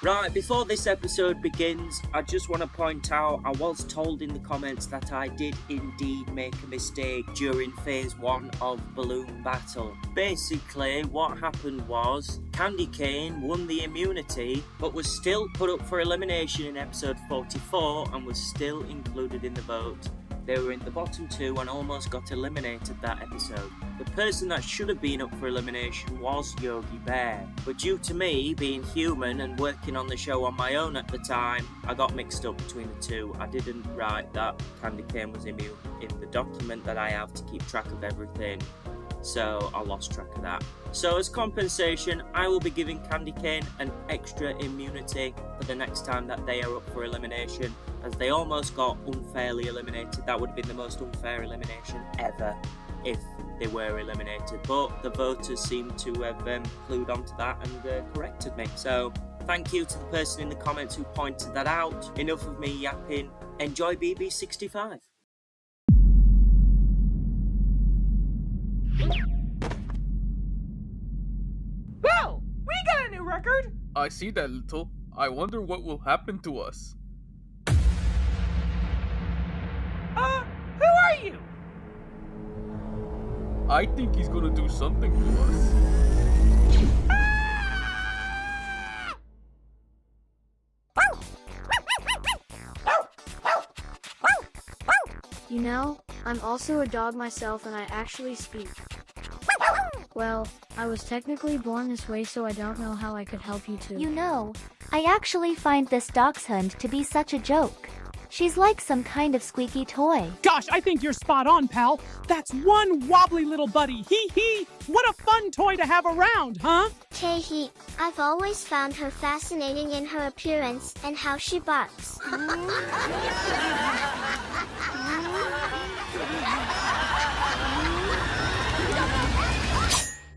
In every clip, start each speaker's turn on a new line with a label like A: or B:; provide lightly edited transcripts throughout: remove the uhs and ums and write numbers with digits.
A: Right, before this episode begins, I just want to point out I was told in the comments that I did indeed make a mistake during phase 1 of Balloon Battle. Basically, what happened was Candy Cane won the immunity, but was still put up for elimination in episode 44 and was still included in the vote. They were in the bottom 2 and almost got eliminated that episode. The person that should have been up for elimination was Yogi Bear, but due to me being human and working on the show on my own at the time, I got mixed up between the two. I didn't write that Candy Cane was immune in the document that I have to keep track of everything, so I lost track of that. So as compensation, I will be giving Candy Cane an extra immunity for the next time that they are up for elimination, as they almost got unfairly eliminated. That would have been the most unfair elimination ever if they were eliminated, but the voters seem to have clued onto that and corrected me. So thank you to the person in the comments who pointed that out. Enough of me yapping. Enjoy BB65.
B: Well, we got a new record!
C: I see that, Little. I wonder what will happen to us.
B: Who are you?
C: I think he's gonna do something to us.
D: You know, I'm also a dog myself and I actually speak. Well, I was technically born this way, so I don't know how I could help you too.
E: You know, I actually find this Dachshund to be such a joke. She's like some kind of squeaky toy.
B: Gosh, I think you're spot on, pal. That's one wobbly little buddy. Hee hee! What a fun toy to have around, huh?
F: Tehi, I've always found her fascinating in her appearance and how she barks.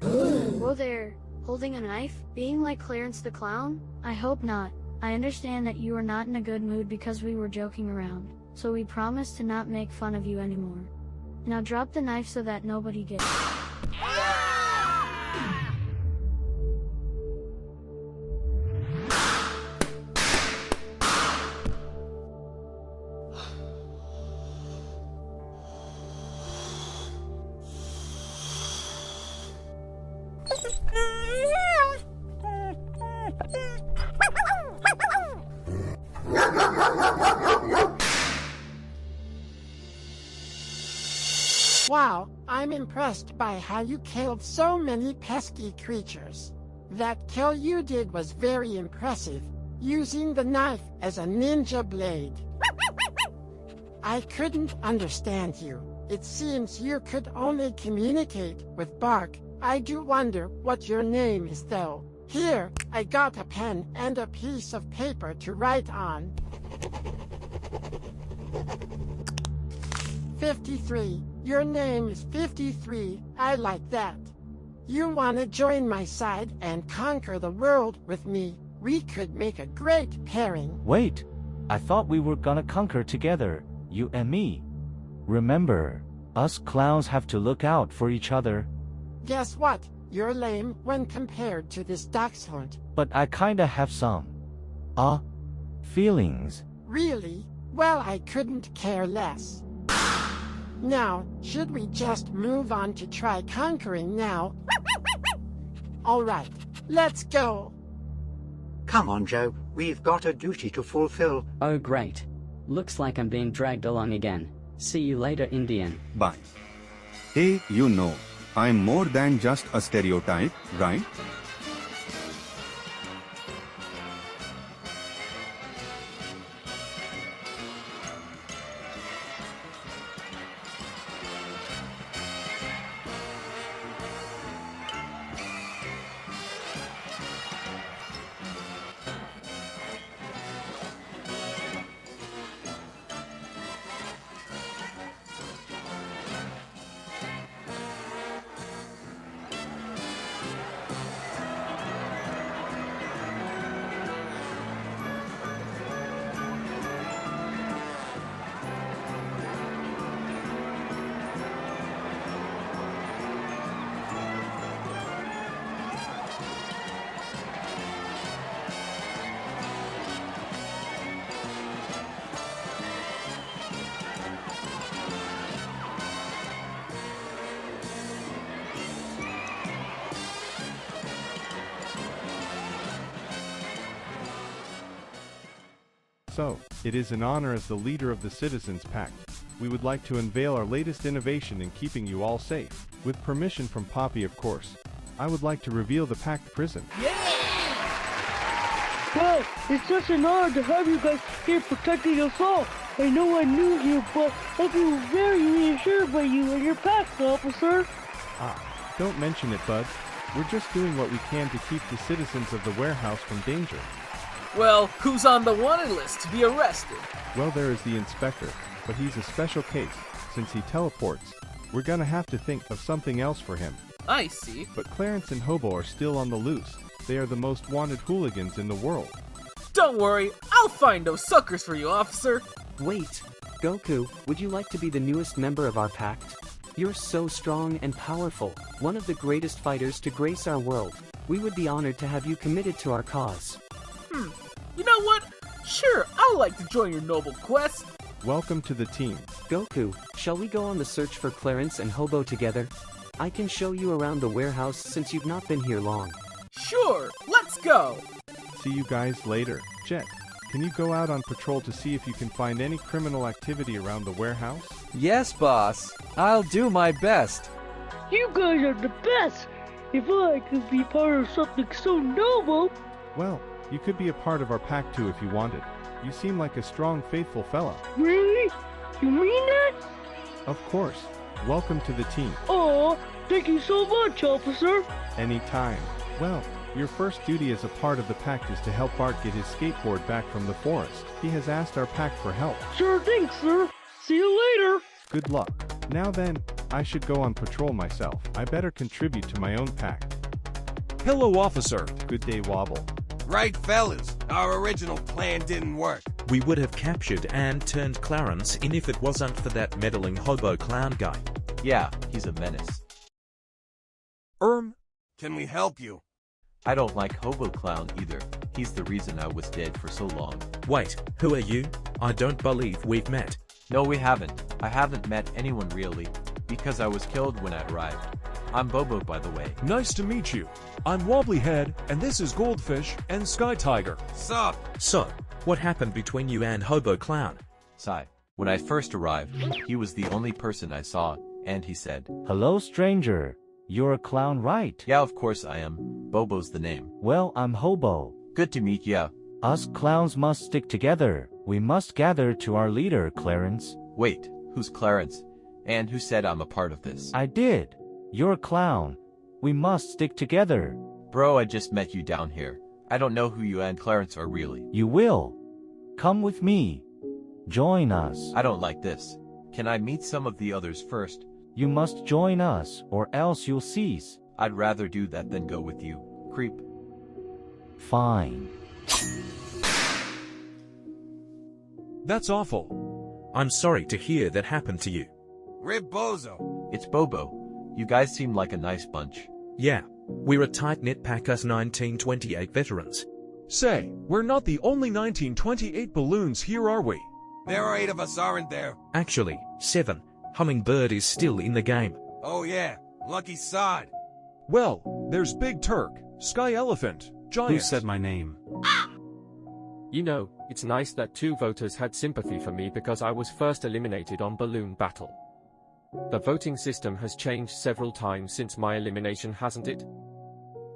D: Whoa there, holding a knife? Being like Clarence the Clown? I hope not. I understand that you are not in a good mood because we were joking around, so we promise to not make fun of you anymore. Now drop the knife so that nobody gets it.
G: Wow, I'm impressed by how you killed so many pesky creatures. That kill you did was very impressive, using the knife as a ninja blade. I couldn't understand you. It seems you could only communicate with bark. I do wonder what your name is though. Here, I got a pen and a piece of paper to write on. 53. Your name is 53. I like that. You wanna join my side and conquer the world with me? We could make a great pairing.
H: Wait, I thought we were gonna conquer together, you and me. Remember, us clowns have to look out for each other.
G: Guess what? You're lame when compared to this Dachshund.
H: But I kinda have some feelings.
G: Really? Well, I couldn't care less. Now, should we just move on to try conquering now? Alright, let's go.
I: Come on, Joe. We've got a duty to fulfill.
J: Oh great. Looks like I'm being dragged along again. See you later, Indian.
K: Bye. Hey, you know, I'm more than just a stereotype, right?
L: So, it is an honor as the leader of the Citizens Pact. We would like to unveil our latest innovation in keeping you all safe. With permission from Poppy, of course. I would like to reveal the P.A.C.T Prison.
M: Wow, it's such an honor to have you guys here protecting us all. I know I'm new here, but I feel very reassured by you and your P.A.C.T, officer.
L: Don't mention it, bud. We're just doing what we can to keep the citizens of the warehouse from danger.
C: Well, who's on the wanted list to be arrested?
L: Well, there is the inspector, but he's a special case. Since he teleports, we're gonna have to think of something else for him.
C: I see.
L: But Clarence and Hobo are still on the loose. They are the most wanted hooligans in the world.
C: Don't worry, I'll find those suckers for you, officer.
N: Wait, Goku, would you like to be the newest member of our pact? You're so strong and powerful, one of the greatest fighters to grace our world. We would be honored to have you committed to our cause.
C: You know what? Sure, I'd like to join your noble quest.
L: Welcome to the team.
N: Goku, shall we go on the search for Clarence and Hobo together? I can show you around the warehouse since you've not been here long.
C: Sure, let's go.
L: See you guys later. Jet, can you go out on patrol to see if you can find any criminal activity around the warehouse?
O: Yes, boss. I'll do my best.
M: You guys are the best. If I could be part of something so noble.
L: Well, you could be a part of our pack too if you wanted. You seem like a strong, faithful fella.
M: Really? You mean that?
L: Of course. Welcome to the team.
M: Oh, thank you so much, officer.
L: Anytime. Well, your first duty as a part of the pact is to help Bart get his skateboard back from the forest. He has asked our pack for help.
M: Sure thing, sir. See you later.
L: Good luck. Now then, I should go on patrol myself. I better contribute to my own pact.
P: Hello, officer.
L: Good day, Wobble.
Q: Right, fellas. Our original plan didn't work.
R: We would have captured and turned Clarence in if it wasn't for that meddling Hobo Clown guy.
S: Yeah, he's a menace.
Q: Can we help you?
S: I don't like Hobo Clown either. He's the reason I was dead for so long.
R: Wait, who are you? I don't believe we've met.
S: No, we haven't. I haven't met anyone really, because I was killed when I arrived. I'm Bobo, by the way.
P: Nice to meet you. I'm Wobblyhead, and this is Goldfish and Sky Tiger.
Q: Sup?
R: So, what happened between you and Hobo Clown?
S: Sai, when I first arrived, he was the only person I saw, and he said,
H: "Hello, stranger. You're a clown, right?"
S: "Yeah, of course I am. Bobo's the name."
H: "Well, I'm Hobo."
S: "Good to meet ya."
H: "Us clowns must stick together. We must gather to our leader, Clarence."
S: "Wait, who's Clarence? And who said I'm a part of this?"
H: "I did. You're a clown. We must stick together."
S: "Bro, I just met you down here. I don't know who you and Clarence are really."
H: "You will. Come with me. Join us."
S: "I don't like this. Can I meet some of the others first?"
H: "You must join us, or else you'll cease."
S: "I'd rather do that than go with you, creep."
H: "Fine."
P: That's awful.
R: I'm sorry to hear that happened to you.
Q: Ribbozo.
S: It's Bobo. You guys seem like a nice bunch.
R: Yeah, we're a tight-knit pack, us 1928 veterans.
P: Say, we're not the only 1928 balloons here, are we?
Q: There are 8 of us, aren't there?
R: Actually, 7. Hummingbird is still in the game.
Q: Oh yeah, lucky sod.
P: Well, there's Big Turk, Sky Elephant, Giant.
T: Who said my name?
U: You know, it's nice that 2 voters had sympathy for me because I was first eliminated on Balloon Battle. The voting system has changed several times since my elimination, hasn't it?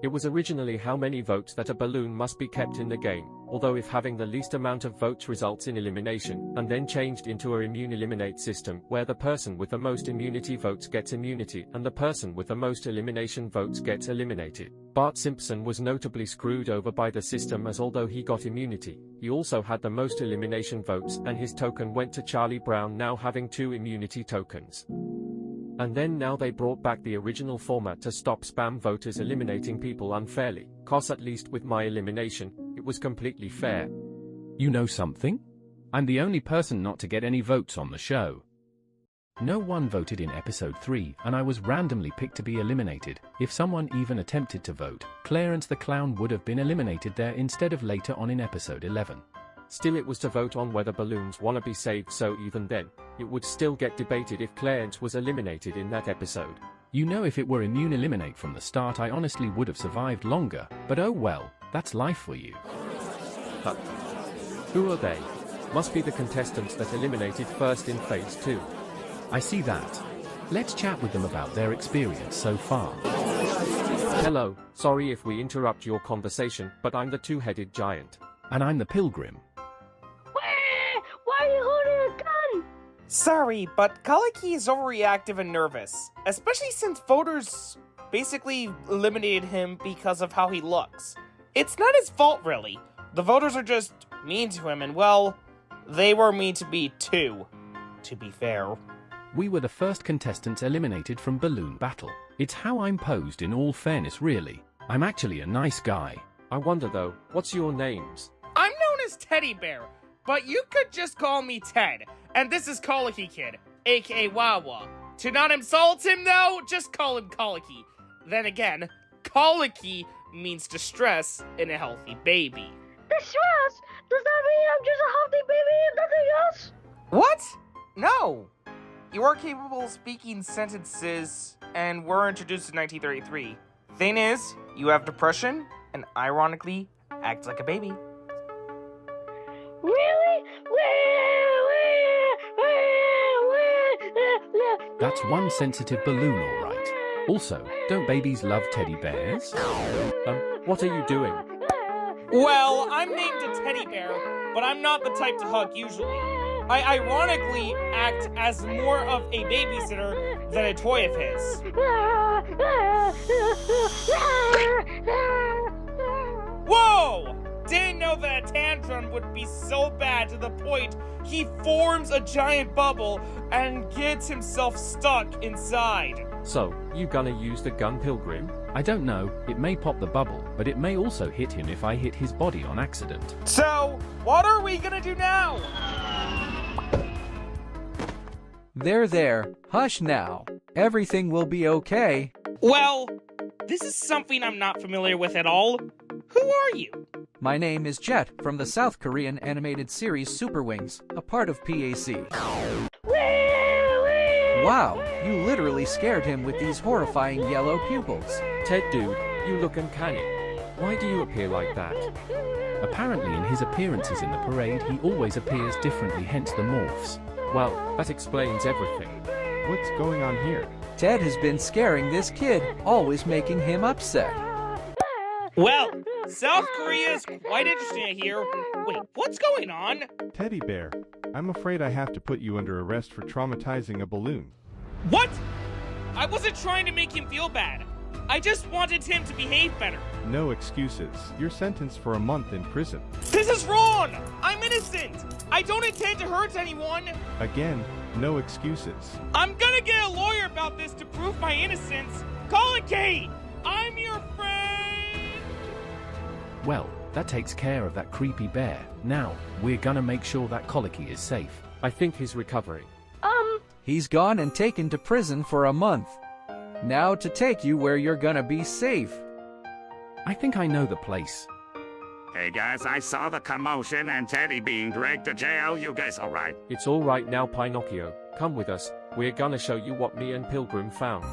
U: It was originally how many votes that a balloon must be kept in the game, although if having the least amount of votes results in elimination, and then changed into a immune eliminate system, where the person with the most immunity votes gets immunity and the person with the most elimination votes gets eliminated. Bart Simpson was notably screwed over by the system, as although he got immunity, he also had the most elimination votes and his token went to Charlie Brown, now having 2 immunity tokens. And then now they brought back the original format to stop spam voters eliminating people unfairly, cause at least with my elimination, it was completely fair.
T: You know something? I'm the only person not to get any votes on the show. No one voted in episode 3, and I was randomly picked to be eliminated. If someone even attempted to vote, Clarence the Clown would have been eliminated there instead of later on in episode 11.
U: Still, it was to vote on whether balloons wanna be saved, so even then, it would still get debated if Clarence was eliminated in that episode.
T: You know, if it were immune eliminate from the start, I honestly would have survived longer, but oh well, that's life for you.
U: Who are they? must be the contestants that eliminated first in Phase 2.
T: I see that. Let's chat with them about their experience so far.
U: Hello, sorry if we interrupt your conversation, but I'm the two-headed giant.
T: And I'm the Pilgrim.
M: Why are you holding a gun?
A: Sorry, but Colicky is overreactive and nervous, especially since voters basically eliminated him because of how he looks. It's not his fault, really. The voters are just mean to him, and well, they were mean to me too, to be fair.
T: We were the first contestants eliminated from Balloon Battle. It's how I'm posed in all fairness, really. I'm actually a nice guy.
U: I wonder though, what's your names?
A: I'm known as Teddy Bear, but you could just call me Ted. And this is Colicky Kid, aka Wawa. To not insult him though, just call him Colicky. Then again, colicky means distress in a healthy baby.
M: Distress? Does that mean I'm just a healthy baby and nothing else?
A: What? No. You are capable of speaking sentences and were introduced in 1933. Thing is, you have depression and ironically act like a baby.
M: Really?
T: That's one sensitive balloon, all right. Also, don't babies love teddy bears?
U: What are you doing?
A: Well, I'm named a teddy bear, but I'm not the type to hug usually. I ironically act as more of a babysitter than a toy of his. Whoa! Didn't know that a tantrum would be so bad to the point he forms a giant bubble and gets himself stuck inside.
U: So, you gonna use the gun, Pilgrim?
T: I don't know, it may pop the bubble, but it may also hit him if I hit his body on accident.
A: So, what are we gonna do now?
O: There. Hush now. Everything will be okay.
A: Well, this is something I'm not familiar with at all. Who are you?
O: My name is Jet from the South Korean animated series Super Wings, a part of P.A.C. Wow, you literally scared him with these horrifying yellow pupils.
U: Ted dude, you look uncanny. Why do you appear like that?
T: Apparently in his appearances in the parade, he always appears differently, hence the morphs.
U: Well, that explains everything.
L: What's going on here?
O: Ted has been scaring this kid, always making him upset.
A: Well, South Korea is quite interesting here. Wait, what's going on?
L: Teddy Bear, I'm afraid I have to put you under arrest for traumatizing a balloon.
A: What? I wasn't trying to make him feel bad. I just wanted him to behave better.
L: No excuses. You're sentenced for a month in prison.
A: This is wrong! I'm innocent! I don't intend to hurt anyone!
L: Again, no excuses.
A: I'm gonna get a lawyer about this to prove my innocence! Colicky! I'm your friend!
T: Well, that takes care of that creepy bear. Now, we're gonna make sure that Colicky is safe.
U: I think he's recovering.
O: He's gone and taken to prison for a month. Now to take you where you're gonna be safe.
T: I think I know the place.
V: Hey guys, I saw the commotion and Teddy being dragged to jail. You guys alright?
U: It's alright now, Pinocchio. Come with us. We're gonna show you what me and Pilgrim found.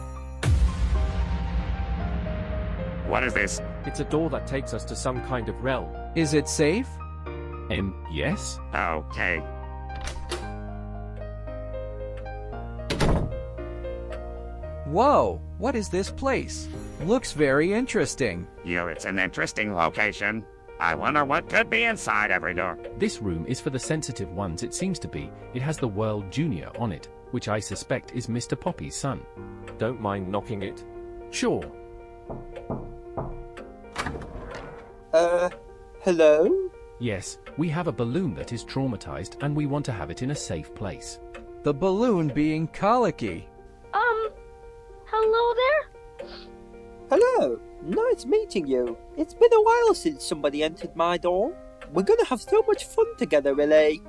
V: What is this?
U: It's a door that takes us to some kind of realm.
O: Is it safe?
T: Yes?
V: Okay.
O: Whoa, what is this place? Looks very interesting.
V: It's an interesting location. I wonder what could be inside every door.
T: This room is for the sensitive ones, it seems to be. It has the World Junior on it, which I suspect is Mr. Poppy's son.
U: Don't mind knocking it.
T: Sure.
W: Hello?
T: Yes, we have a balloon that is traumatized and we want to have it in a safe place.
O: The balloon being Colicky.
M: Hello there?
W: Hello. Nice meeting you. It's been a while since somebody entered my door. We're gonna have so much fun together, really.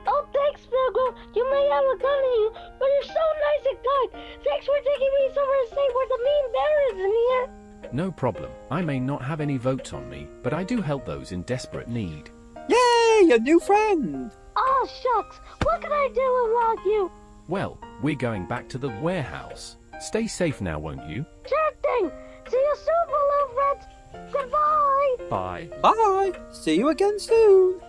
M: Oh, thanks, Pogo. You may have a gun in you, but you're so nice and kind. Thanks for taking me somewhere safe where the mean bear isn't here.
T: No problem. I may not have any votes on me, but I do help those in desperate need.
W: Yay, a new friend!
M: Oh, shucks. What can I do without you?
T: Well, we're going back to the warehouse. Stay safe now, won't you?
M: Sure thing. See you soon, Balloon Friends. Goodbye.
U: Bye.
W: Bye. See you again soon.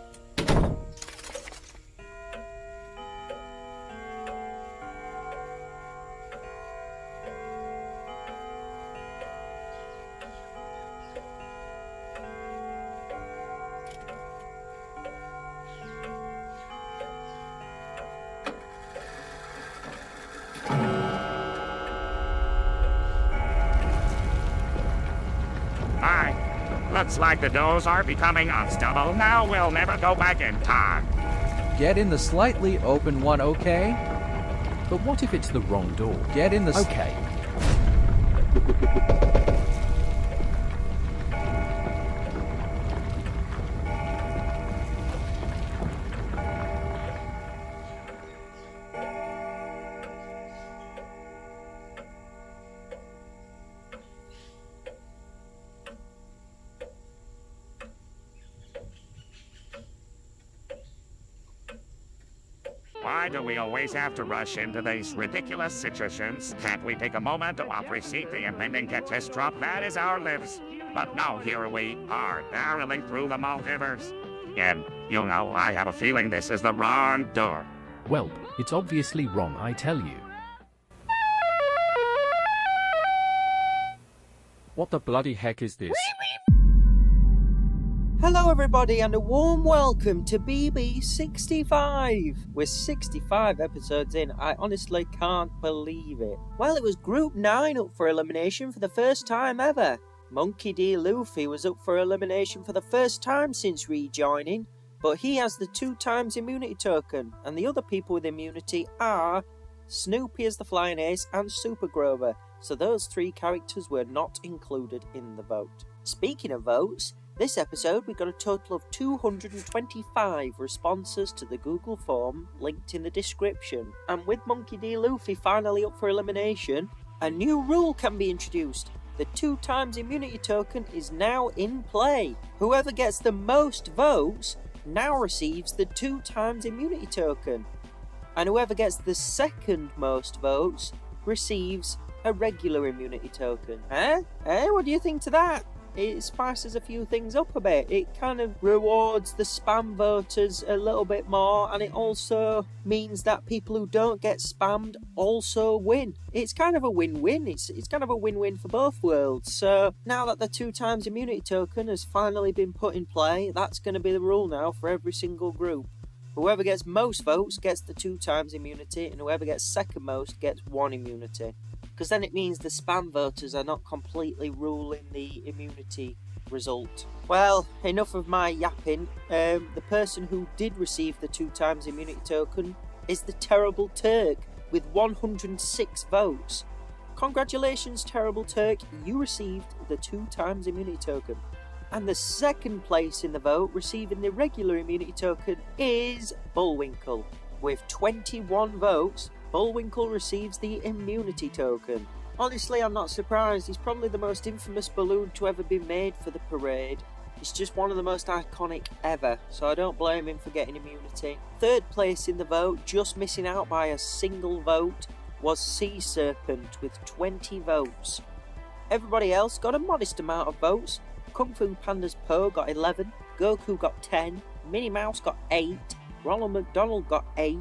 V: Looks like the doors are becoming unstable. Now we'll never go back in time.
O: Get in the slightly open one, okay?
T: But what if it's the wrong door?
O: Get in the...
T: Okay.
V: Why do we always have to rush into these ridiculous situations? Can't we take a moment to appreciate the impending catastrophe that is our lives? But no, here we are, barreling through the multiverse. And, you know, I have a feeling this is the wrong door.
T: Well, it's obviously wrong, I tell you.
U: What the bloody heck is this?
W: Hello everybody and a warm welcome to BB65. We're 65 episodes in, I honestly can't believe it. Well, it was Group 9 up for elimination for the first time ever. Monkey D. Luffy was up for elimination for the first time since rejoining, but he has the 2 times immunity token, and the other people with immunity are Snoopy as the Flying Ace and Super Grover, so those 3 characters were not included in the vote. Speaking of votes, this episode we got a total of 225 responses to the Google form linked in the description, and with Monkey D. Luffy finally up for elimination, a new rule can be introduced. The 2 times immunity token is now in play. Whoever gets the most votes now receives the 2 times immunity token, and whoever gets the second most votes receives a regular immunity token. What do you think to that? It spices a few things up a bit. It kind of rewards the spam voters a little bit more, and it also means that people who don't get spammed also win. It's kind of a win-win. It's kind of a win-win for both worlds. So now that the 2 times immunity token has finally been put in play, that's going to be the rule now for every single group. Whoever gets most votes gets the 2 times immunity, and whoever gets second most gets 1 immunity. Because then it means the spam voters are not completely ruling the immunity result. Well, enough of my yapping. The person who did receive the 2 times immunity token is the Terrible Turk with 106 votes. Congratulations, Terrible Turk, you received the 2 times immunity token. And the second place in the vote receiving the regular immunity token is Bullwinkle. With 21 votes, Bullwinkle receives the immunity token. Honestly, I'm not surprised. He's probably the most infamous balloon to ever be made for the parade. He's just one of the most iconic ever, so I don't blame him for getting immunity. Third place in the vote, just missing out by a single vote, was Sea Serpent with 20 votes. Everybody else got a modest amount of votes. Kung Fu Panda's Po got 11, Goku got 10, Minnie Mouse got 8, Ronald McDonald got 8,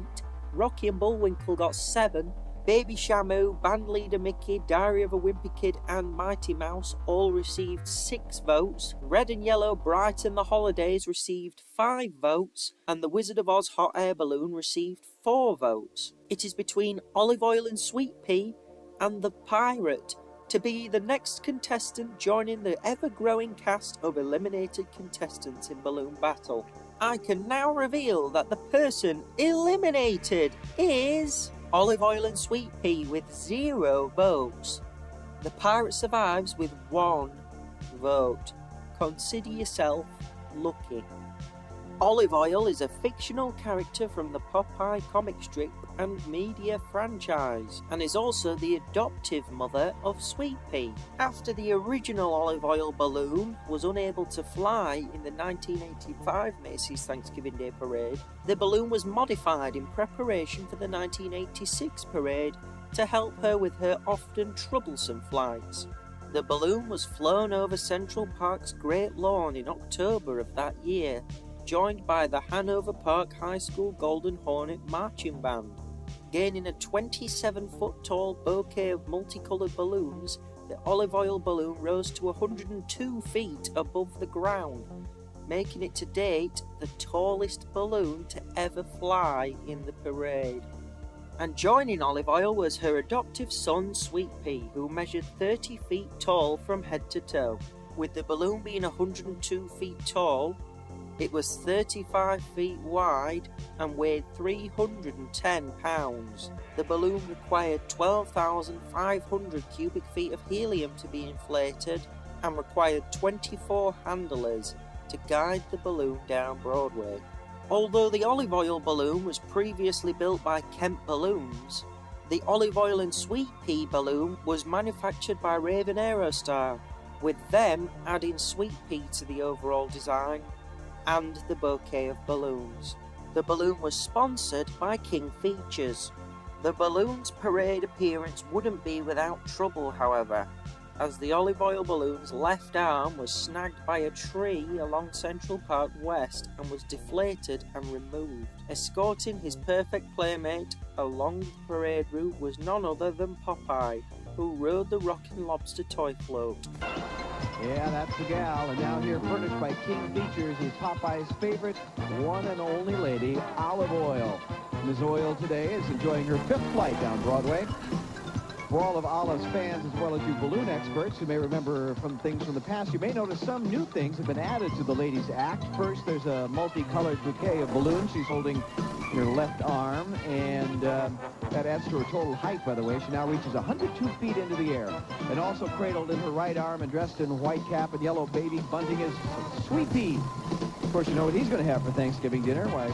W: Rocky and Bullwinkle got 7, Baby Shamu, Bandleader Mickey, Diary of a Wimpy Kid and Mighty Mouse all received 6 votes, Red and Yellow Brighten the Holidays received 5 votes, and the Wizard of Oz Hot Air Balloon received 4 votes. It is between Olive Oil and Sweet Pea and the Pirate to be the next contestant joining the ever-growing cast of eliminated contestants in Balloon Battle. I can now reveal that the person eliminated is Olive Oil and Sweet Pea with 0 votes. The Pirate survives with 1 vote. Consider yourself lucky. Olive Oil is a fictional character from the Popeye comic strip and media franchise, and is also the adoptive mother of Sweet Pea. After the original Olive Oil balloon was unable to fly in the 1985 Macy's Thanksgiving Day Parade, the balloon was modified in preparation for the 1986 parade to help her with her often troublesome flights. The balloon was flown over Central Park's Great Lawn in October of that year, joined by the Hanover Park High School Golden Hornet Marching Band. Gaining a 27-foot-tall bouquet of multicoloured balloons, the Olive Oil balloon rose to 102 feet above the ground, making it to date the tallest balloon to ever fly in the parade. And joining Olive Oil was her adoptive son Sweet Pea, who measured 30 feet tall from head to toe. With the balloon being 102 feet tall, it was 35 feet wide and weighed 310 pounds. The balloon required 12,500 cubic feet of helium to be inflated and required 24 handlers to guide the balloon down Broadway. Although the olive oil balloon was previously built by Kemp Balloons, the olive oil and sweet pea balloon was manufactured by Raven Aerostar, with them adding sweet pea to the overall design and the bouquet of balloons. The balloon was sponsored by King Features. The balloon's parade appearance wouldn't be without trouble, however, as the olive oil balloon's left arm was snagged by a tree along Central Park West and was deflated and removed. Escorting his perfect playmate along the parade route was none other than Popeye, who rode the Rockin' Lobster toy float.
B: Yeah, that's the gal, and now here furnished by King Features is Popeye's favorite one and only lady, Olive Oil. Ms. Oil today is enjoying her 5th flight down Broadway. For all of Olive's fans, as well as you balloon experts who may remember from things from the past, you may notice some new things have been added to the ladies' act. First, there's a multicolored bouquet of balloons she's holding in her left arm, and that adds to her total height, by the way. She now reaches 102 feet into the air. And also cradled in her right arm and dressed in white cap and yellow baby bunting is Sweet Pea. Of course, you know what he's going to have for Thanksgiving dinner? Why,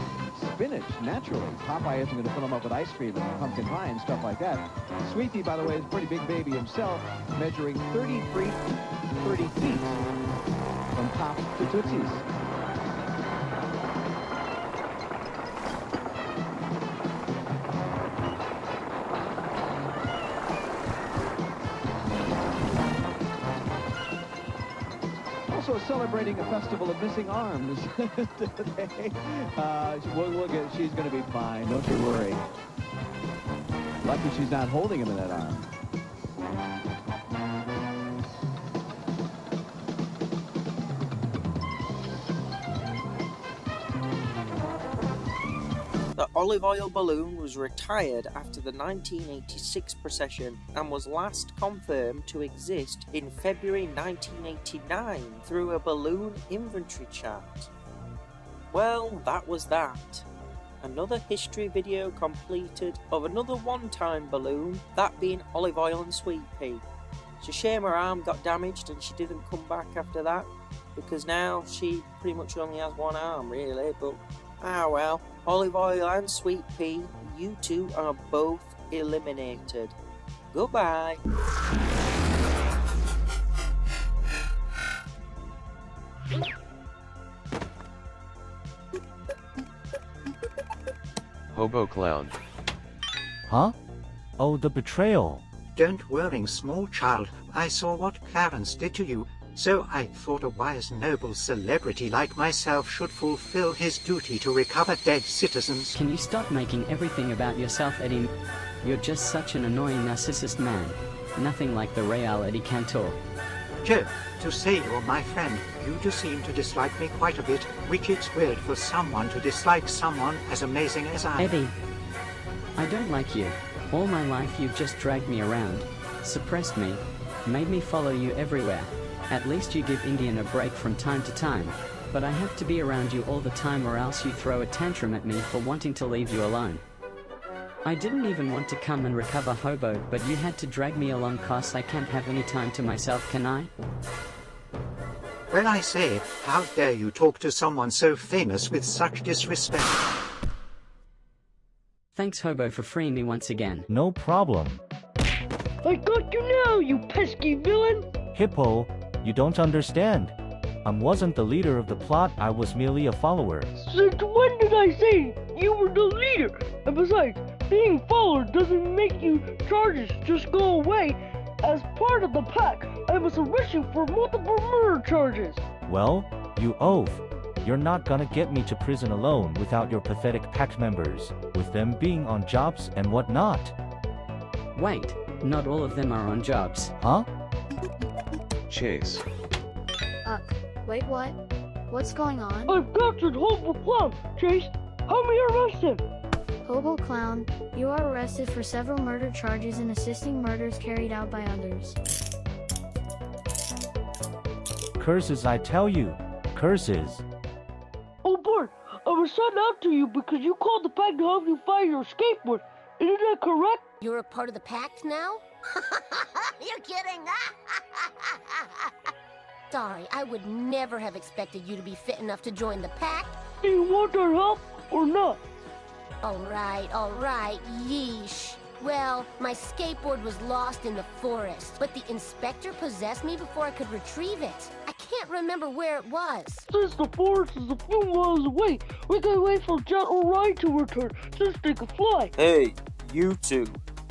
B: spinach, naturally. Popeye isn't going to fill him up with ice cream and pumpkin pie and stuff like that. Sweet Pea, by the way, is a pretty big baby himself, measuring 30 feet from top to tootsies. Also celebrating a festival of missing arms today. She's going to be fine, don't you worry. Lucky she's not holding him in that arm.
W: The olive oil balloon was retired after the 1986 procession and was last confirmed to exist in February 1989 through a balloon inventory chart. Well, that was that. Another history video completed of another one-time balloon, that being olive oil and sweet pea. It's a shame her arm got damaged and she didn't come back after that, because now she pretty much only has one arm really, but ah well. Olive oil and sweet pea, you two are both eliminated. Goodbye.
S: Hobo Clown.
H: Huh? Oh, the betrayal.
I: Don't worry, small child. I saw what Clarence did to you, so I thought a wise, noble celebrity like myself should fulfill his duty to recover dead citizens.
J: Can you stop making everything about yourself, Eddie? You're just such an annoying narcissist man. Nothing like the real Eddie Cantor.
I: Joe, to say you're my friend, you do seem to dislike me quite a bit, which it's weird for someone to dislike someone as amazing as I.
J: Eddie, I don't like you. All my life you've just dragged me around, suppressed me, made me follow you everywhere. At least you give Indian a break from time to time, but I have to be around you all the time or else you throw a tantrum at me for wanting to leave you alone. I didn't even want to come and recover Hobo, but you had to drag me along cause I can't have any time to myself, can I?
I: Well, I say, how dare you talk to someone so famous with such disrespect?
J: Thanks Hobo for freeing me once again.
H: No problem.
M: I got you now, you pesky villain!
H: Hippo, you don't understand. I wasn't the leader of the plot, I was merely a follower.
M: Since when did I say you were the leader? And besides, being followed doesn't make you charges just go away. As part of the pack, I must arrest you for multiple murder charges.
H: Well, you oaf. You're not gonna get me to prison alone without your pathetic pack members, with them being on jobs and whatnot.
J: Wait, not all of them are on jobs.
H: Huh?
S: Chase.
D: Wait, what? What's going on?
M: I've captured Hobo Clown, Chase. Help me arrest him.
D: Hobo Clown, you are arrested for several murder charges and assisting murders carried out by others.
H: Curses, I tell you. Curses.
M: Oh, Bart, I was sent out to you because you called the pack to help you find your skateboard. Isn't that correct?
E: You're a part of the pact now? You're kidding! Sorry, I would never have expected you to be fit enough to join the pact.
M: Do you want our help or not?
E: All right, yeesh. Well, my skateboard was lost in the forest, but the inspector possessed me before I could retrieve it. I can't remember where it was.
M: Since the forest is a few miles away, we can wait for Gentle Ride to return since they can fly.
W: Hey, you two,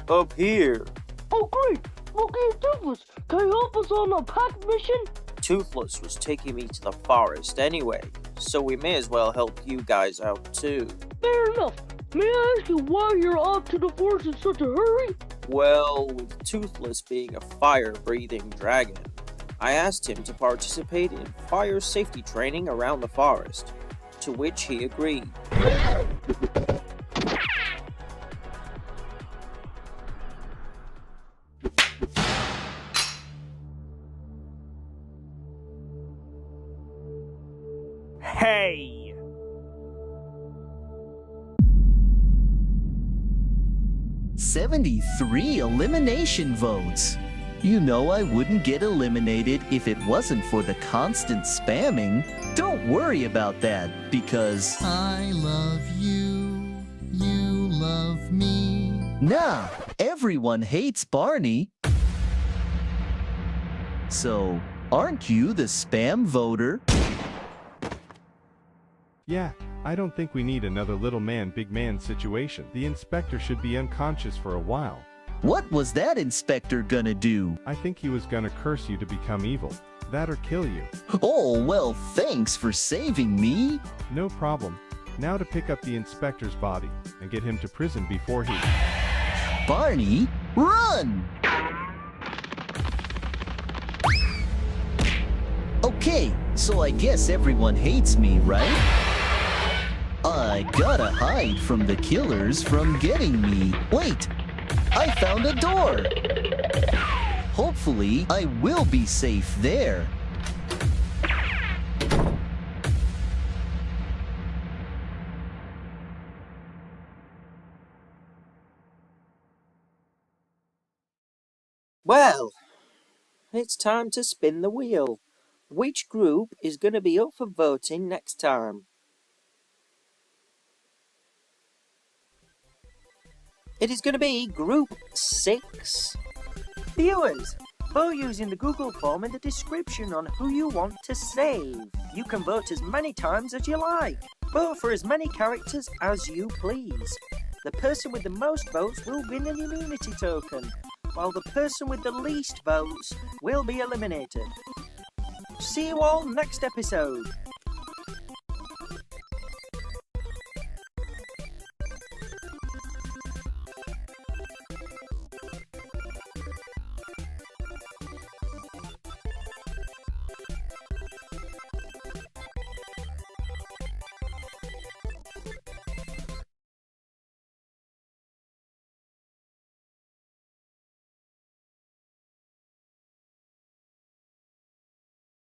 W: up here.
M: Oh, great! Smokey and Toothless, can you help us on our pack mission?
W: Toothless was taking me to the forest anyway, so we may as well help you guys out too.
M: Fair enough. May I ask you why you're off to the forest in such a hurry?
W: Well, with Toothless being a fire-breathing dragon, I asked him to participate in fire safety training around the forest, to which he agreed.
A: Hey!
F: 73 elimination votes. You know I wouldn't get eliminated if it wasn't for the constant spamming. Don't worry about that, because
G: I love you, you love me.
F: nah, everyone hates Barney. So, aren't you the spam voter?
L: Yeah, I don't think we need another little man big man situation. The inspector should be unconscious for a while.
F: What was that inspector gonna do?
L: I think he was gonna curse you to become evil. That or kill you.
F: Oh, well, thanks for saving me.
L: No problem. Now to pick up the inspector's body and get him to prison before he...
F: Barney, run! Okay, so I guess everyone hates me, right? I gotta hide from the killers from getting me. Wait, I found a door. Hopefully, I will be safe there.
W: Well, it's time to spin the wheel. Which group is going to be up for voting next time? It is going to be Group 6. Viewers, vote using the Google form in the description on who you want to save. You can vote as many times as you like. Vote for as many characters as you please. The person with the most votes will win an immunity token, while the person with the least votes will be eliminated. See you all next episode.